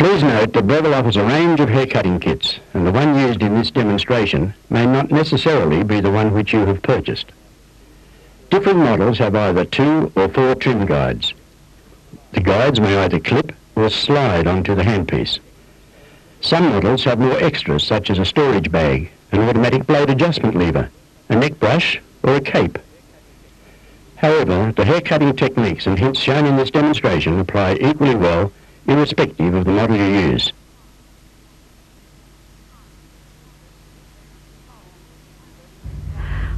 Please note that Breville offers a range of hair cutting kits, and the one used in this demonstration may not necessarily be the one which you have purchased. Different models have either 2 or 4 trim guides. The guides may either clip or slide onto the handpiece. Some models have more extras, such as a storage bag, an automatic blade adjustment lever, a neck brush, or a cape. However, the hair cutting techniques and hints shown in this demonstration apply equally well irrespective of the model you use.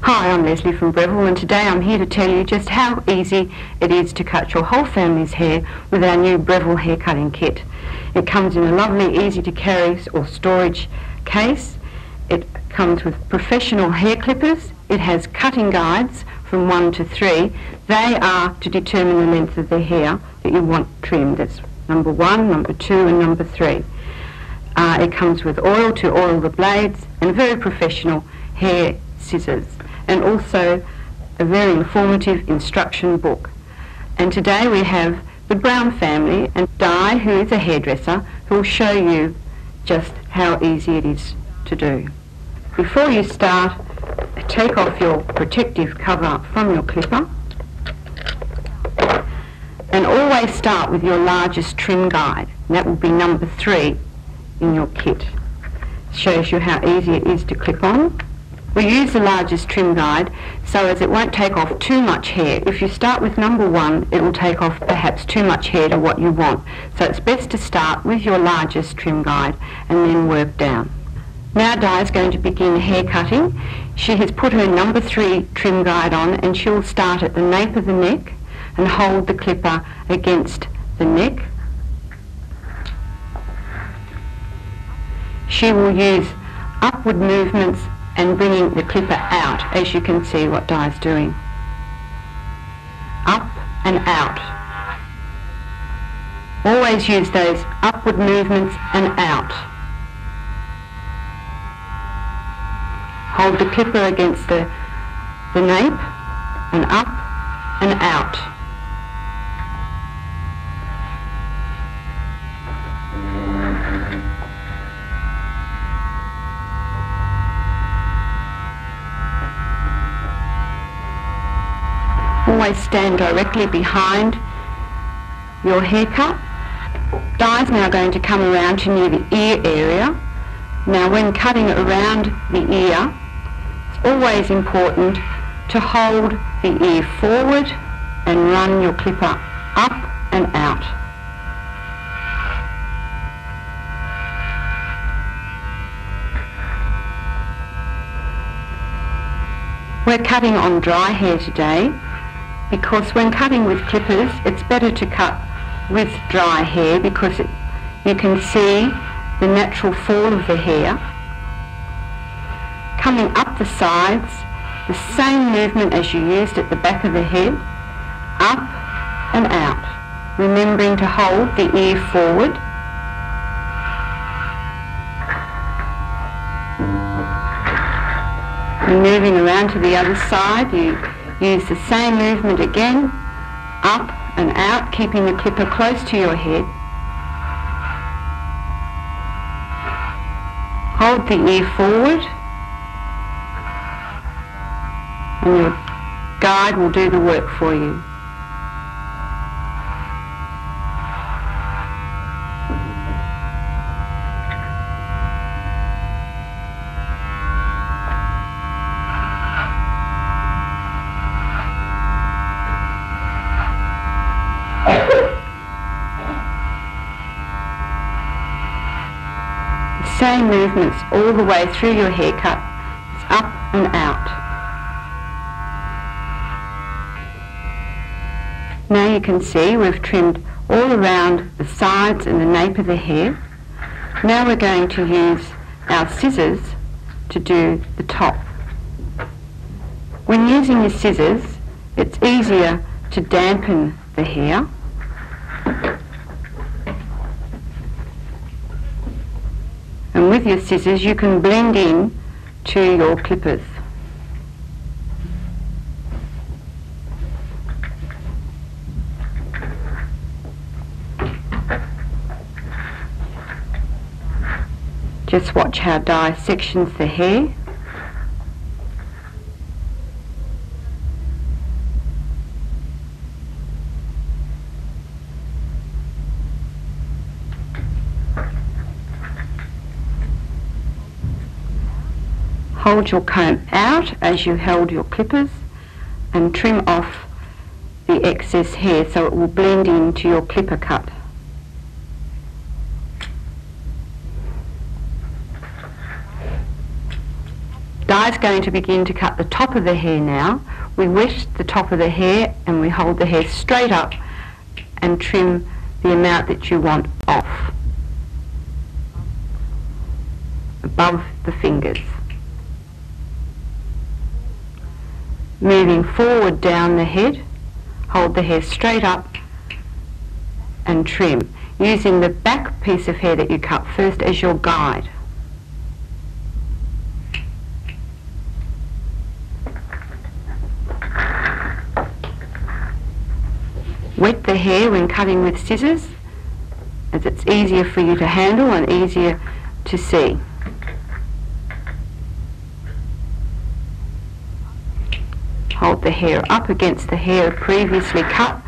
Hi, I'm Leslie from Breville, and today I'm here to tell you just how easy it is to cut your whole family's hair with our new Breville hair cutting kit. It comes in a lovely, easy to carry or storage case. It comes with professional hair clippers. It has cutting guides from 1 to 3. They are to determine the length of the hair that you want trimmed. That's number 1, number 2 and number 3. It comes with oil to oil the blades and very professional hair scissors, and also a very informative instruction book. And today we have the Brown family and Di, who is a hairdresser, who will show you just how easy it is to do. Before you start, take off your protective cover from your clipper, and always start with your largest trim guide. And that will be number 3 in your kit. Shows you how easy it is to clip on. We use the largest trim guide so as it won't take off too much hair. If you start with number 1, it will take off perhaps too much hair to what you want. So it's best to start with your largest trim guide and then work down. Now Di is going to begin hair cutting. She has put her number 3 trim guide on, and she'll start at the nape of the neck and hold the clipper against the neck. She will use upward movements and bringing the clipper out, as you can see what Di is doing. Up and out. Always use those upward movements and out. Hold the clipper against the nape and up and out. Always stand directly behind your haircut. Di's now going to come around to near the ear area. Now when cutting around the ear, it's always important to hold the ear forward and run your clipper up and out. We're cutting on dry hair today, because when cutting with clippers, it's better to cut with dry hair because you can see the natural fall of the hair. Coming up the sides, the same movement as you used at the back of the head, up and out, remembering to hold the ear forward. And moving around to the other side, you use the same movement again, up and out, keeping the clipper close to your head. Hold the ear forward, and your guide will do the work for you. Same movements all the way through your haircut. It's up and out. Now you can see we've trimmed all around the sides and the nape of the hair. Now we're going to use our scissors to do the top. When using your scissors, it's easier to dampen the hair. And with your scissors you can blend in to your clippers. Just watch how Di sections the hair. Hold your comb out as you held your clippers and trim off the excess hair so it will blend into your clipper cut. Di's going to begin to cut the top of the hair now. We wet the top of the hair and we hold the hair straight up and trim the amount that you want off, above the fingers. Moving forward down the head, hold the hair straight up and trim, using the back piece of hair that you cut first as your guide. Wet the hair when cutting with scissors, as it's easier for you to handle and easier to see. Hold the hair up against the hair previously cut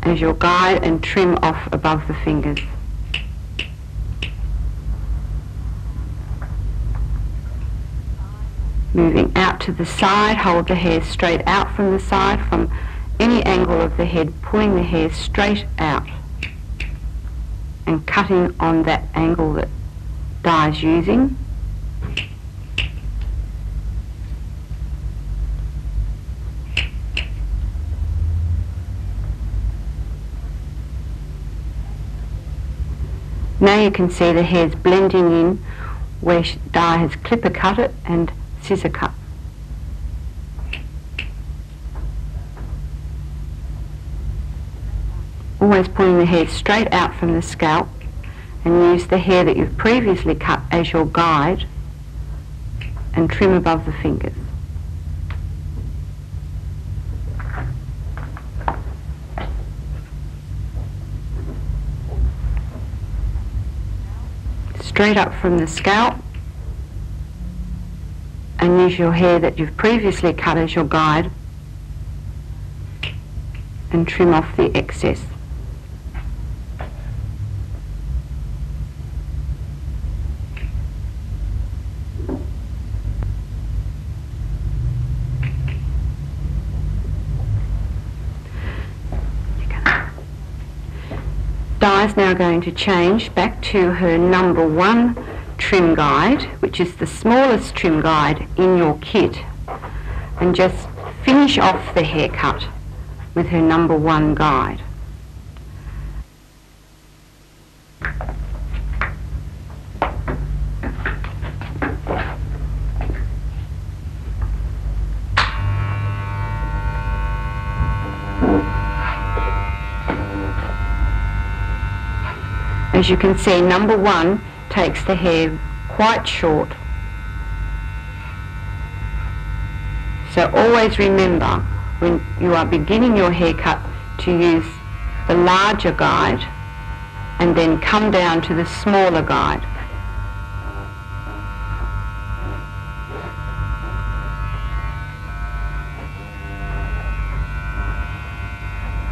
as your guide and trim off above the fingers. Moving out to the side, hold the hair straight out from the side, from any angle of the head, pulling the hair straight out and cutting on that angle that Di's using. Now you can see the hair's blending in where Di has clipper cut it and scissor cut. Always pulling the hair straight out from the scalp, and use the hair that you've previously cut as your guide and trim above the fingers. Straight up from the scalp, and use your hair that you've previously cut as your guide and trim off the excess. Di's now going to change back to her number 1 trim guide, which is the smallest trim guide in your kit, and just finish off the haircut with her number 1 guide. As you can see, number 1 takes the hair quite short. So always remember, when you are beginning your haircut, to use the larger guide and then come down to the smaller guide.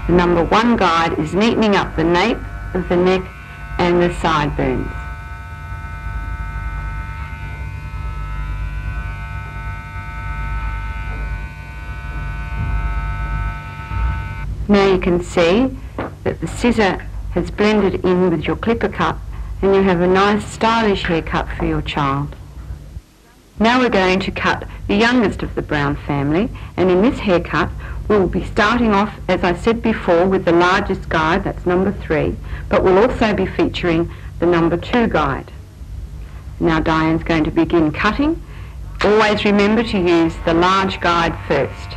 The number 1 guide is neatening up the nape of the neck and the sideburns. Now you can see that the scissor has blended in with your clipper cut, and you have a nice stylish haircut for your child. Now we're going to cut the youngest of the Brown family, and in this haircut we'll be starting off, as I said before, with the largest guide, that's number 3, but we'll also be featuring the number 2 guide. Now Diane's going to begin cutting. Always remember to use the large guide first.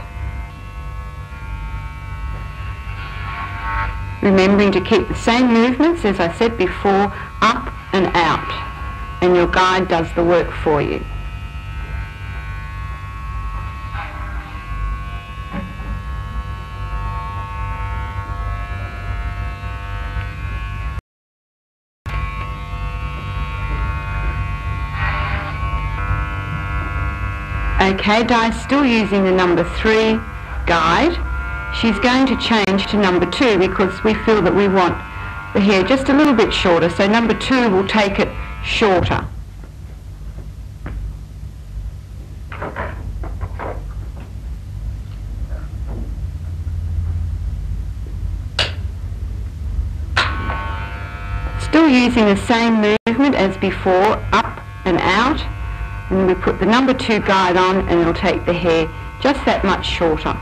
Remembering to keep the same movements as I said before, up and out, and your guide does the work for you. Okay, Di's still using the number 3 guide. She's going to change to number 2 because we feel that we want the hair just a little bit shorter, so number 2 will take it shorter. Still using the same movement as before, up and out, and we put the number 2 guide on and it'll take the hair just that much shorter.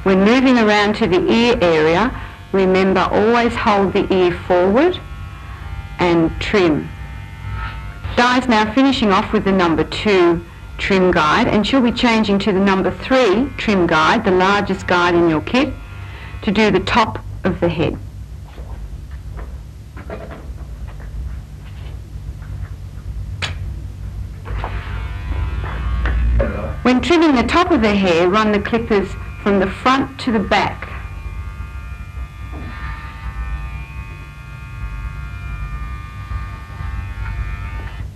When moving around to the ear area, remember always hold the ear forward and trim. Di's now finishing off with the number 2 trim guide, and she'll be changing to the number 3 trim guide, the largest guide in your kit, to do the top of the head. When trimming the top of the hair, run the clippers from the front to the back.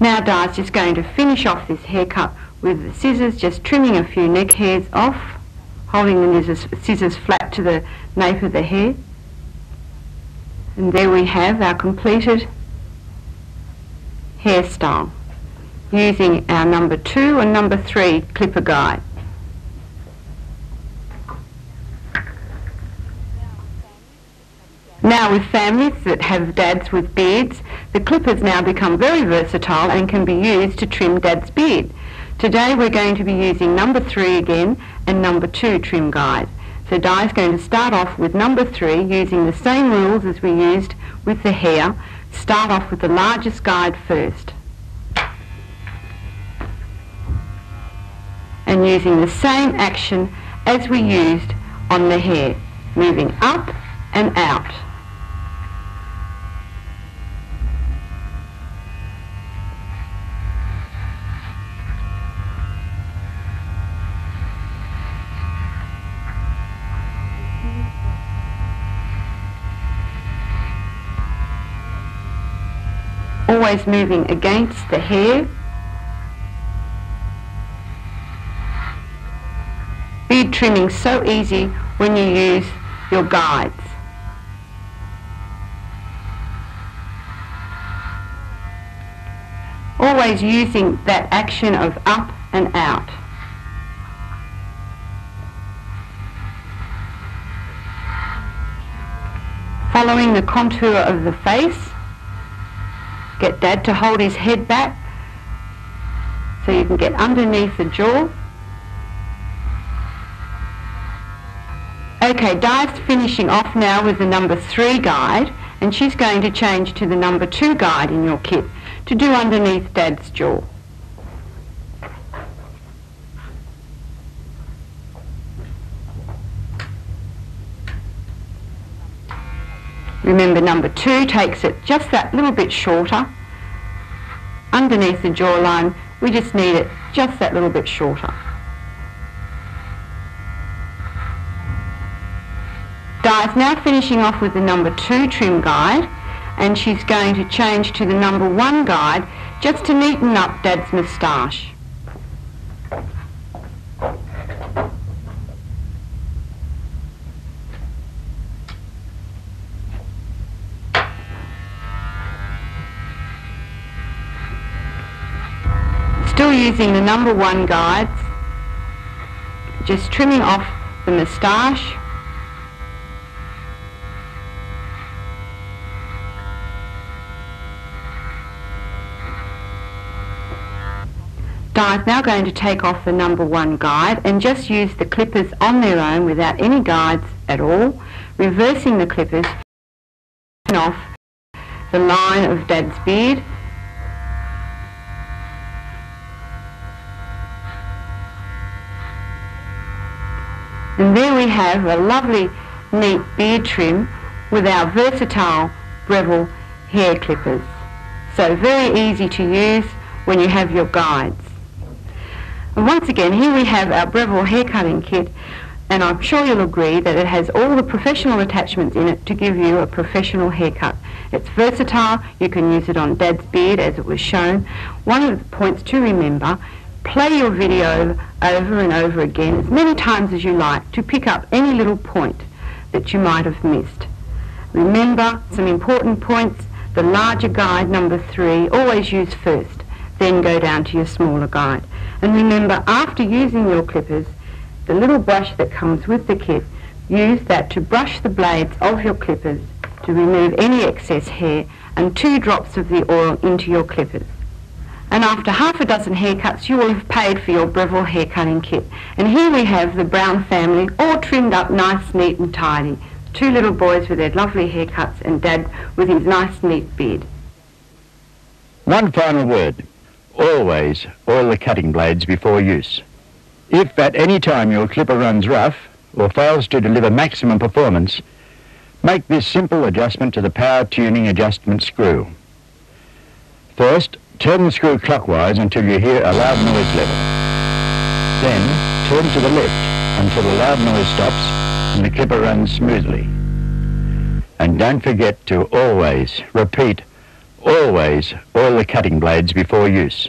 Now Di's just going to finish off this haircut with the scissors, just trimming a few neck hairs off, holding the scissors flat to the nape of the hair. And there we have our completed hairstyle using our number 2 and number 3 clipper guide. Now with families that have dads with beards, the clippers now become very versatile and can be used to trim dad's beard. Today we're going to be using number 3 again and number 2 trim guide. So Di's going to start off with number 3 using the same rules as we used with the hair. Start off with the largest guide first. And using the same action as we used on the hair, moving up and out. Always moving against the hair. Beard trimming so easy when you use your guides. Always using that action of up and out. Following the contour of the face. Get Dad to hold his head back so you can get underneath the jaw. Okay, Di's finishing off now with the number 3 guide, and she's going to change to the number 2 guide in your kit to do underneath Dad's jaw. Remember, number 2 takes it just that little bit shorter. Underneath the jawline, we just need it just that little bit shorter. Di's now finishing off with the number 2 trim guide, and she's going to change to the number 1 guide just to neaten up Dad's moustache. Still using the number 1 guides, just trimming off the moustache. Di's now going to take off the number 1 guide and just use the clippers on their own without any guides at all, reversing the clippers off the line of Dad's beard. And there we have a lovely, neat beard trim with our versatile Breville hair clippers. So very easy to use when you have your guides. And once again, here we have our Breville hair cutting kit And I'm sure you'll agree that it has all the professional attachments in it to give you a professional haircut. It's versatile. You can use it on Dad's beard, as it was shown. One of the points to remember: play your video over and over again as many times as you like to pick up any little point that you might have missed. Remember some important points: the larger guide, number 3, always use first, then go down to your smaller guide. And remember, after using your clippers, the little brush that comes with the kit, use that to brush the blades of your clippers to remove any excess hair, and 2 drops of the oil into your clippers. And after half a dozen haircuts, you will have paid for your Breville hair cutting kit. And here we have the Brown family, all trimmed up nice, neat and tidy. 2 little boys with their lovely haircuts and Dad with his nice, neat beard. One final word: always oil the cutting blades before use. If at any time your clipper runs rough or fails to deliver maximum performance, make this simple adjustment to the power tuning adjustment screw. First, turn the screw clockwise until you hear a loud noise level. Then, turn to the left until the loud noise stops and the clipper runs smoothly. And don't forget to always, repeat, always oil the cutting blades before use.